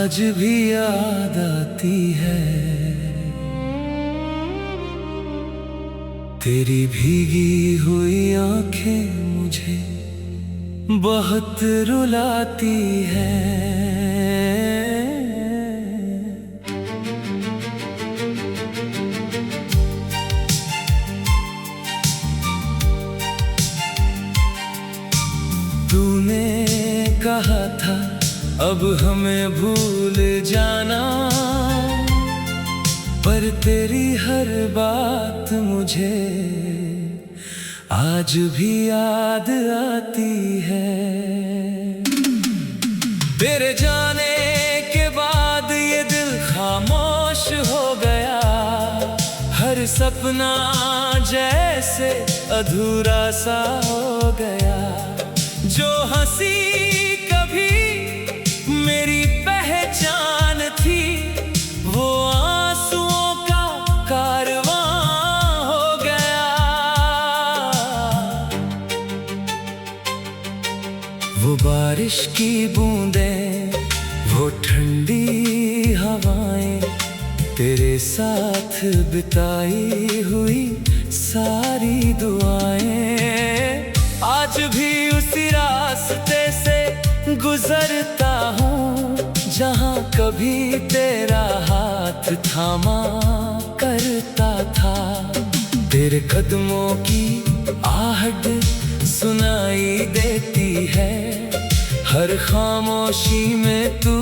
आज भी याद आती है तेरी भीगी हुई आंखें मुझे बहुत रुलाती है। तूने कहा था अब हमें भूल जाना, पर तेरी हर बात मुझे आज भी याद आती है। तेरे जाने के बाद ये दिल खामोश हो गया, हर सपना जैसे अधूरा सा हो गया। जो हंसी कभी मेरी पहचान थी, वो आंसुओं का कारवां हो गया। वो बारिश की बूंदें, वो ठंडी हवाएं, तेरे साथ बिताई हुई सारी दुआएं, आज भी उसी रास्ते से गुजरता हूँ जहाँ कभी तेरा हाथ थामा करता था। तेरे कदमों की आहट सुनाई देती है, हर खामोशी में तू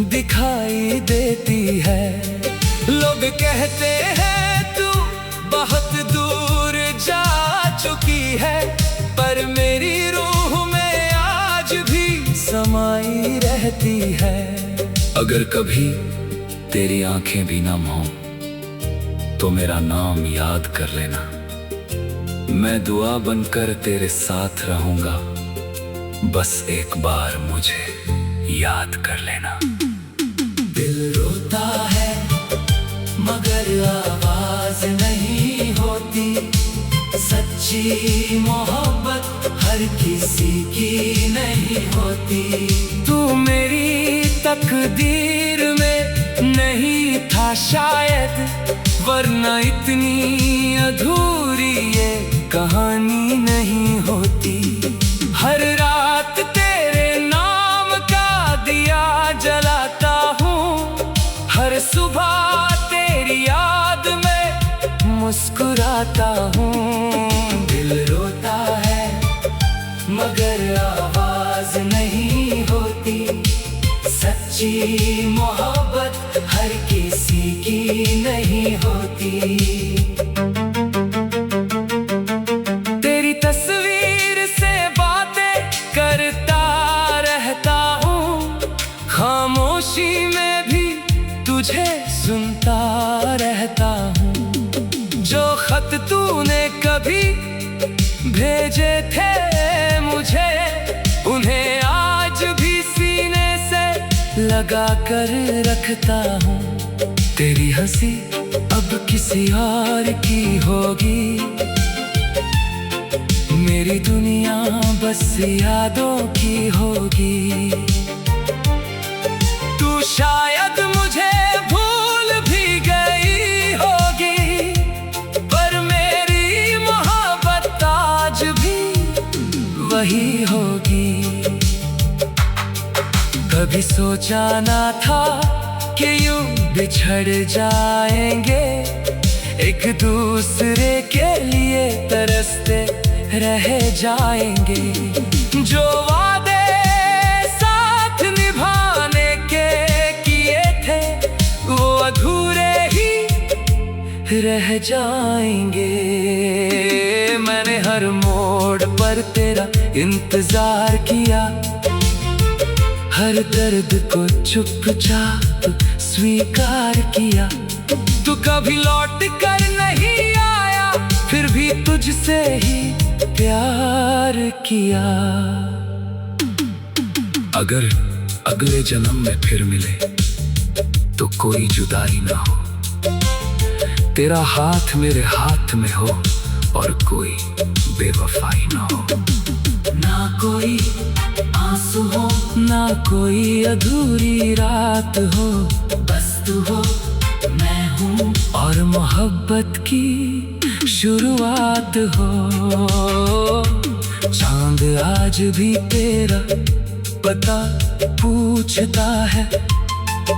दिखाई देती है। लोग कहते हैं तू बहुत दूर जा चुकी है, पर मेरी रूह में आज भी समाई रहती है। अगर कभी तेरी आंखें भी नम हों तो मेरा नाम याद कर लेना, मैं दुआ बनकर तेरे साथ रहूंगा, बस एक बार मुझे याद कर लेना। दिल रोता है मगर आवाज नहीं होती, सच्ची मोहब्बत हर किसी की नहीं होती। तू मेरी तकदीर में नहीं था शायद, वरना इतनी अधूरी ये कहानी नहीं होती। हर रात तेरे नाम का दिया जलाता हूँ, हर सुबह तेरी याद में मुस्कुराता हूँ। दिल रोता है मगर आवाज नहीं होती, सच्ची मोहब्बत हर किसी की नहीं होती। तेरी तस्वीर से बातें करता रहता हूँ, खामोशी में भी तुझे सुनता रहता हूँ। जो खत तूने कभी भेजे थे मुझे, उन्हें आज भी सीने से लगा कर रखता हूँ। तेरी हंसी अब किसी और की होगी, मेरी दुनिया बस यादों की होगी। तू शायद मुझे भूल भी गई होगी, पर मेरी मोहब्बत आज भी वही होगी। कभी सोचा ना था कि यूं बिछड़ जाएंगे, एक दूसरे के लिए तरसते रह जाएंगे। जो वादे साथ निभाने के किए थे, वो अधूरे ही रह जाएंगे। मैंने हर मोड़ पर तेरा इंतजार किया, हर दर्द को चुपचाप स्वीकार किया। तू कभी लौट कर नहीं आया, फिर भी तुझसे ही प्यार किया। अगर अगले जन्म में फिर मिले तो कोई जुदाई ना हो, तेरा हाथ मेरे हाथ में हो और कोई बेवफाई ना हो। ना कोई आंसू हो, ना कोई अधूरी रात हो, बस तू हो मैं हूँ और मोहब्बत की शुरुआत हो। चांद आज भी तेरा पता पूछता है,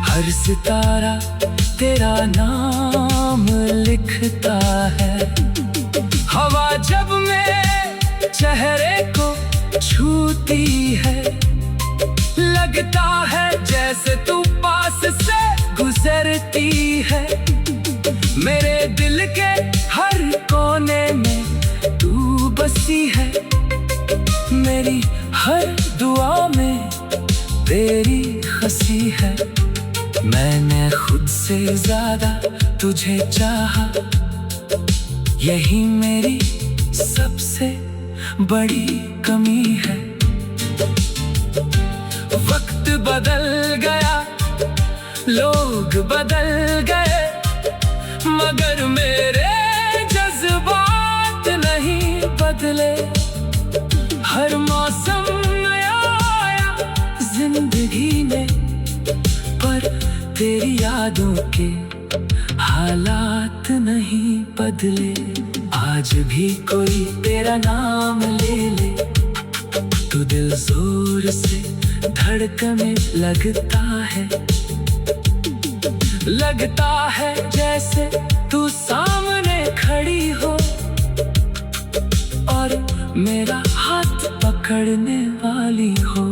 हर सितारा तेरा नाम लिखता है। हवा जब मेरे चेहरे को छूती है, लगता है जैसे तू पास से गुजरती है। मेरे दिल के हर कोने में तू बसी है, मेरी हर दुआ में तेरी हंसी है। मैंने खुद से ज्यादा तुझे चाहा, यही मेरी सबसे बड़ी कमी है। वक्त बदल गया, लोग बदल गए, मगर मेरे जज्बात नहीं बदले। हर मौसम नया आया जिंदगी में, पर तेरी यादों के हालात नहीं बदले। आज भी कोई तेरा नाम ले ले, तू दिल जोर से धड़कने लगता है। लगता है जैसे तू सामने खड़ी हो और मेरा हाथ पकड़ने वाली हो।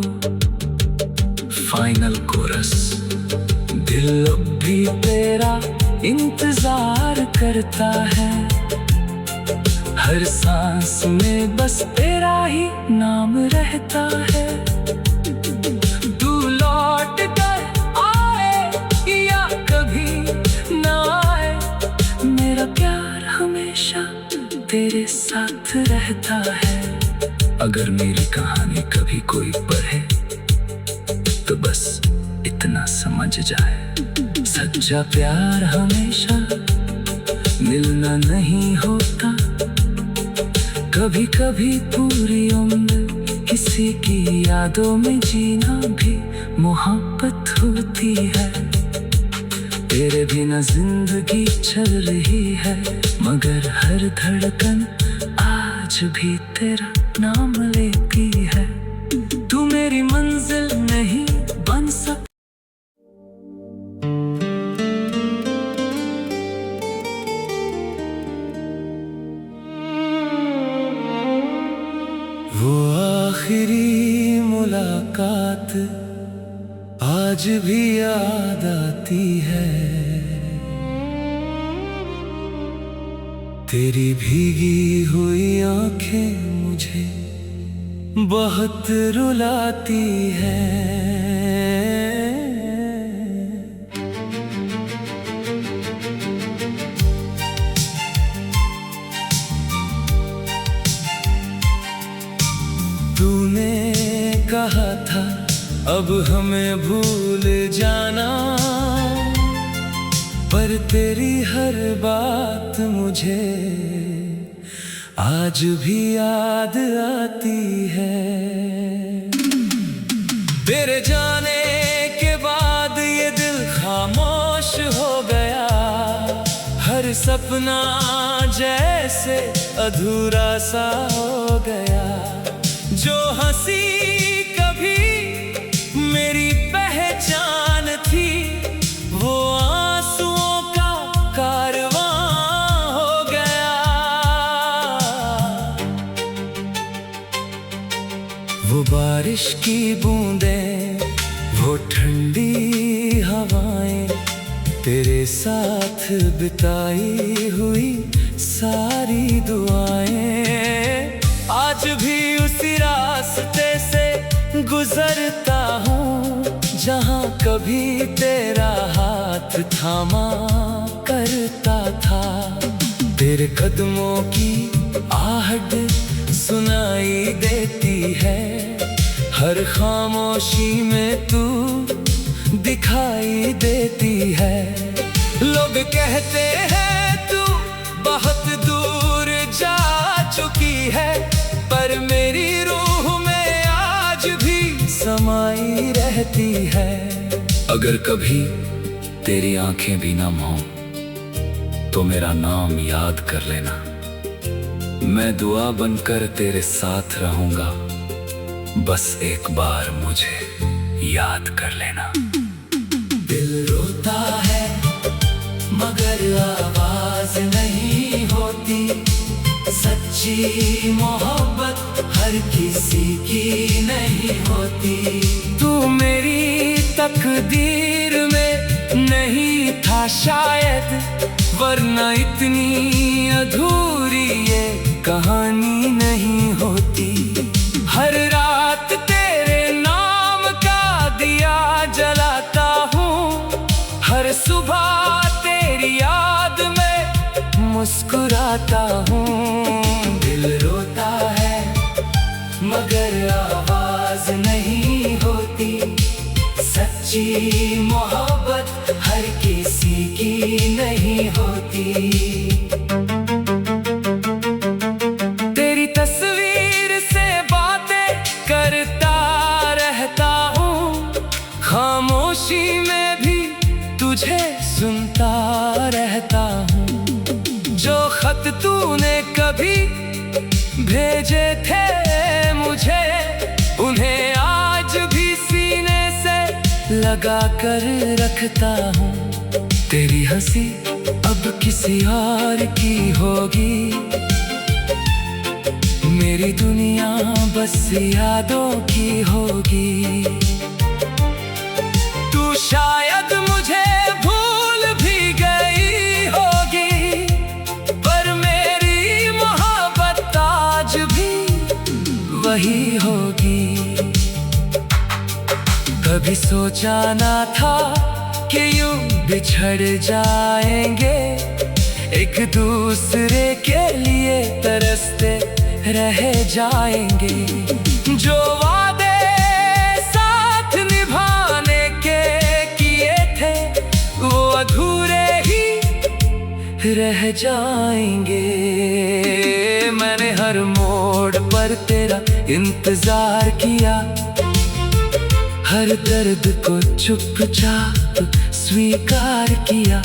फाइनल कोरस, दिल अब भी तेरा इंतजार करता है। हर सांस में बस तेरा ही नाम रहता है। तू लौट कर आए या कभी ना आए, मेरा प्यार हमेशा तेरे साथ रहता है। अगर मेरी कहानी कभी कोई पढ़े तो बस इतना समझ जाए, सच्चा प्यार हमेशा मिलना नहीं होता। कभी कभी पूरी उम्र किसी की यादों में जीना भी मोहब्बत होती है। तेरे बिना जिंदगी चल रही है, मगर हर धड़कन आज भी तेरा नाम लेती है। तू मेरी मंजिल नहीं बन सकती। वो आखिरी मुलाकात आज भी याद आती है, तेरी भीगी हुई आंखें मुझे बहुत रुलाती है। तूने कहा था अब हमें भूल जाना, पर तेरी हर बात मुझे आज भी याद आती है। तेरे जाने के बाद ये दिल खामोश हो गया, हर सपना जैसे अधूरा सा हो गया। जो हंसी कभी मेरी पहचान थी, वो आंसुओं का कारवां हो गया। वो बारिश की बूंदें, वो ठंडी हवाएं, तेरे साथ बिताई हुई सारी दुआएं, आज भी उसी रास्ते से गुजरता हूँ जहाँ कभी तेरा हाथ थामा करता था। तेरे कदमों की आहट सुनाई देती है, हर खामोशी में तू दिखाई देती है। लोग कहते हैं तू बहुत दूर जा चुकी है, पर मेरी रूह कहती है। अगर कभी तेरी आंखें भी नम हों तो मेरा नाम याद कर लेना, मैं दुआ बनकर तेरे साथ रहूंगा, बस एक बार मुझे याद कर लेना। दिल रोता है मगर आवाज नहीं होती, सच्ची मोहब्बत हर किसी की नहीं होती। तू मेरी तकदीर में नहीं था शायद, वरना इतनी अधूरी ये कहानी नहीं होती। हर रात तेरे नाम का दिया जलाता हूँ, हर सुबह तेरी याद में मुस्कुराता हूँ। दिल रोता है मगर आवाज नहीं होती, सच्ची मोहब्बत हर किसी की नहीं होती। तेरी तस्वीर से बातें करता रहता हूँ, खामोशी में भी तुझे सुनता रहता हूँ। जो खत तूने कभी भेजे थे मुझे, उन्हें आज भी सीने से लगा कर रखता हूँ। तेरी हंसी अब किसी और की होगी, मेरी दुनिया बस यादों की होगी। तू शायद मुझे भूल भी गई होगी, पर मेरी मोहब्बत आज भी वही होगी। कभी सोचा ना था कि यूं बिछड़ जाएंगे, एक दूसरे के लिए तरसते रह जाएंगे। जो वादे साथ निभाने के किए थे वो अधूरे ही रह जाएंगे। मैंने हर मोड़ पर तेरा इंतजार किया, हर दर्द को चुपचाप स्वीकार किया।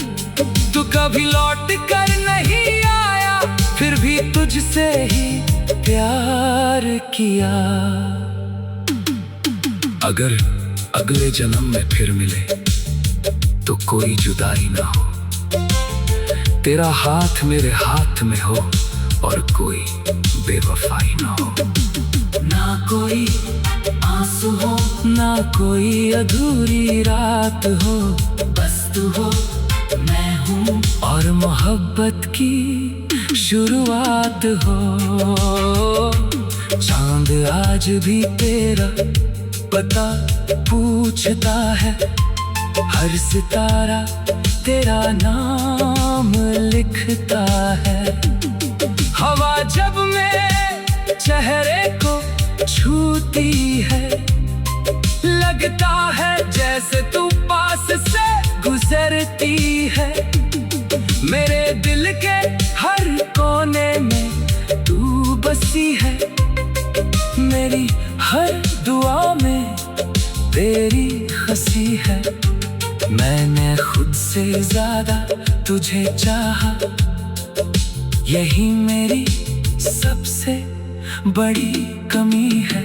तू कभी लौट कर नहीं आया, फिर भी तुझसे ही प्यार किया। अगर अगले जन्म में फिर मिले तो कोई जुदाई ना हो, तेरा हाथ मेरे हाथ में हो और कोई बेवफाई ना हो। ना कोई आंसू हो, ना कोई अधूरी रात हो, बस तू हो मैं हूँ और मोहब्बत की शुरुआत हो। चांद आज भी तेरा पता पूछता है, हर सितारा तेरा नाम लिखता है। हवा जब मेरे चेहरे को छूती है, लगता है जैसे तू पास से गुजरती है। मेरे दिल के हर कोने में तू बसी है, मेरी हर दुआ में तेरी हंसी है। मैंने खुद से ज्यादा तुझे चाहा, यही मेरी सबसे बड़ी कमी है।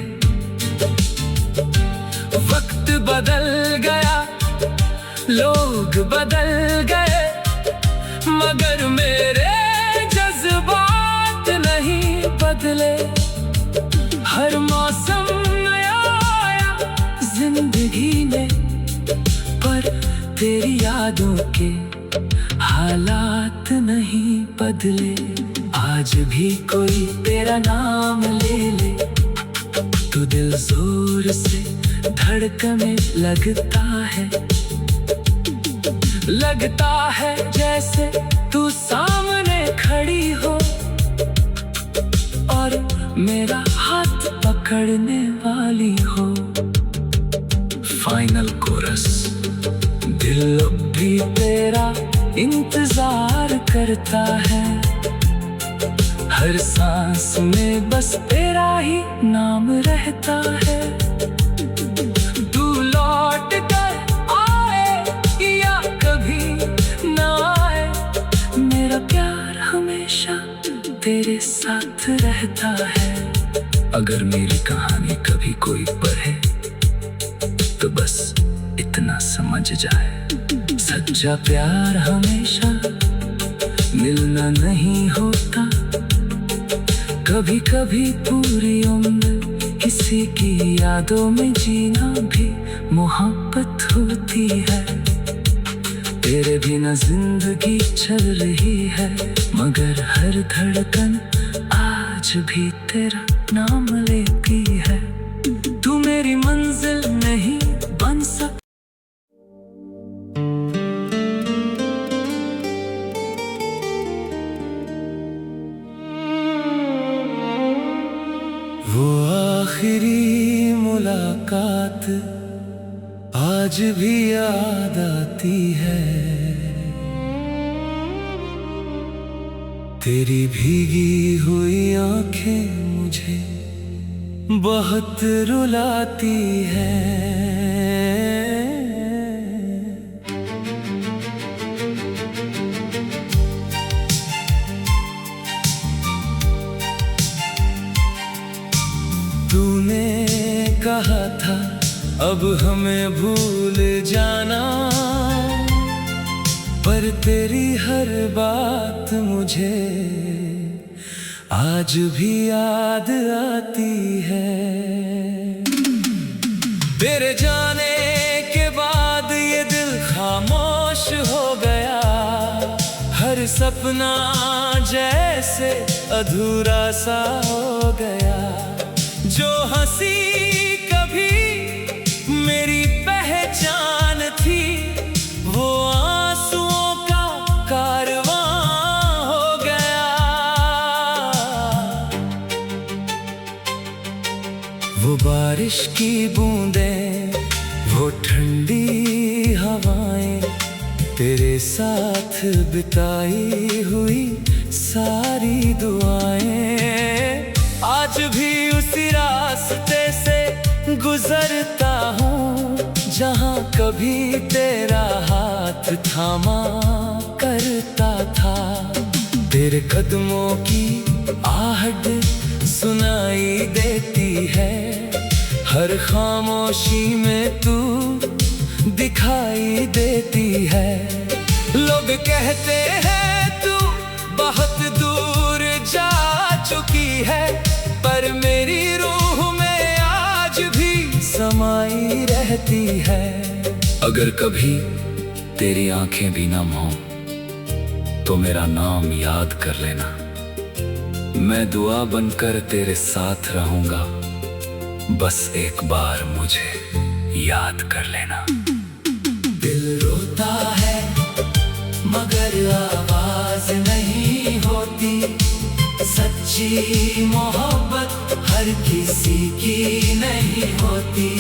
वक्त बदल गया, लोग बदल गए, मगर मेरे जज्बात नहीं बदले। हर मौसम नया आया जिंदगी में, पर तेरी यादों के हालात नहीं बदले। आज भी कोई तेरा नाम ले ले तो दिल जोर से धड़कने लगता है। लगता है जैसे तू सामने खड़ी हो और मेरा हाथ पकड़ने वाली हो। फाइनल कोरस, दिल अब भी तेरा इंतजार करता है। हर सांस में बस तेरा ही नाम रहता है। तू लौट साथ रहता है। अगर मेरी कहानी कभी कोई पढ़े तो बस इतना समझ जाए, सच्चा प्यार हमेशा मिलना नहीं होता। कभी कभी पूरी उम्र किसी की यादों में जीना भी मोहब्बत होती है। तेरे बिना जिंदगी चल रही है, मगर हर धड़कन आज भी तेरा नाम लेती है। तू मेरी मंजिल नहीं बन सकती। वो आखिरी मुलाकात आज भी याद आती है। तेरी भीगी हुई आंखें मुझे बहुत रुलाती है। तूने कहा था अब हमें भूल जाना, पर तेरी हर बात मुझे आज भी याद आती है। तेरे जाने के बाद ये दिल खामोश हो गया, हर सपना जैसे अधूरा सा हो गया। जो हंसी कभी मेरी पहचान थी, वो आंसुओं का कारवां हो गया। वो बारिश की बूंदें, वो ठंडी हवाएं, तेरे साथ बिताई हुई सारी दुआएं, आज भी उसी रास्ते से गुजरता हूँ जहाँ कभी तेरा हाथ थामा करता था। तेरे कदमों की आहट सुनाई देती है, हर खामोशी में तू दिखाई देती है। लोग कहते हैं तू बहुत दूर जा चुकी है, पर मेरी रूह में आज भी समाई रहती है। अगर कभी तेरी आंखें भी नम हों तो मेरा नाम याद कर लेना, मैं दुआ बनकर तेरे साथ रहूंगा, बस एक बार मुझे याद कर लेना। दिल रोता है मगर आवाज नहीं होती, सच्ची मोहब्बत हर किसी की नहीं होती।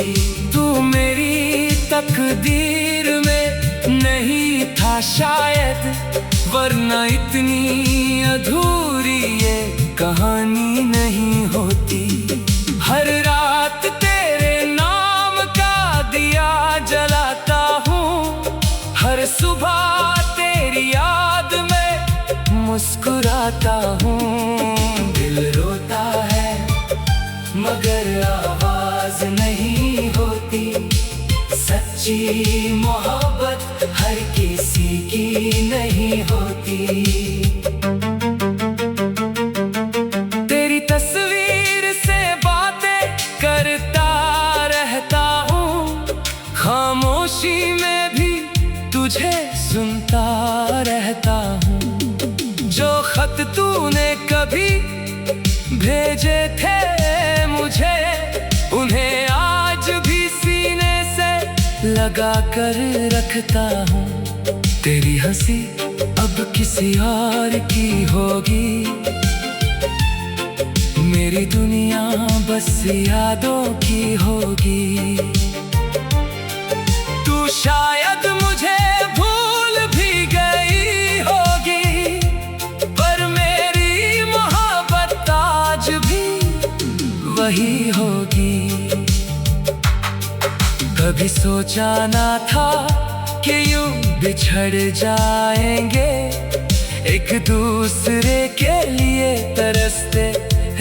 तू मेरी तकदीर में नहीं था शायद, वरना इतनी अधूरी ये कहानी नहीं होती। हर रात तेरे नाम का दिया जलाता हूँ, हर सुबह तेरी याद में मुस्कुराता हूँ। दिल रोता है मगर आवाज नहीं होती, सच्ची मोहब्बत हर किसी की नहीं होती। तेरी तस्वीर से बातें करता रहता हूँ, खामोशी में भी तुझे सुनता रहता हूँ। जो खत तूने कभी भेजे थे मुझे, उन्हें आज भी सीने से लगा कर रखता हूँ। तेरी हंसी अब किसी और की होगी, मेरी दुनिया बस यादों की होगी। तू शायद मुझे भूल भी गई होगी, पर मेरी मोहब्बत आज भी वही होगी। कभी सोचा ना था कि यूं बिछड़ जाएंगे, एक दूसरे के लिए तरसते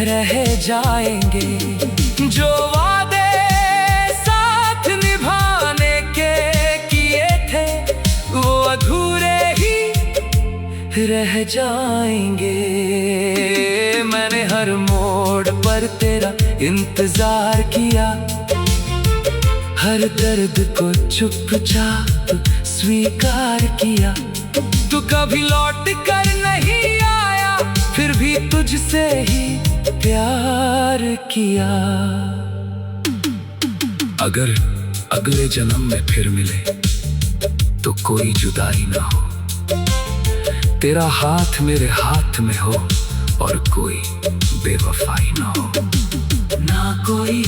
रह जाएंगे। जो वादे साथ निभाने के किए थे वो अधूरे ही रह जाएंगे। मैंने हर मोड़ पर तेरा इंतजार किया, हर दर्द को चुपचाप स्वीकार किया। तू कभी लौट कर नहीं आया, फिर भी तुझसे ही प्यार किया। अगर अगले जन्म में फिर मिले तो कोई जुदाई ना हो, तेरा हाथ मेरे हाथ में हो और कोई बेवफाई ना हो। ना कोई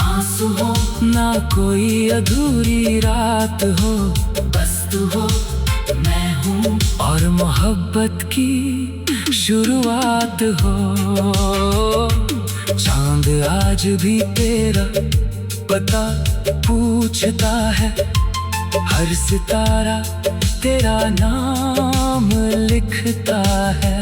आंसू हो, ना कोई अधूरी रात हो, बस तू हो मैं हूँ और मोहब्बत की शुरुआत हो। चांद आज भी तेरा पता पूछता है, हर सितारा तेरा नाम लिखता है।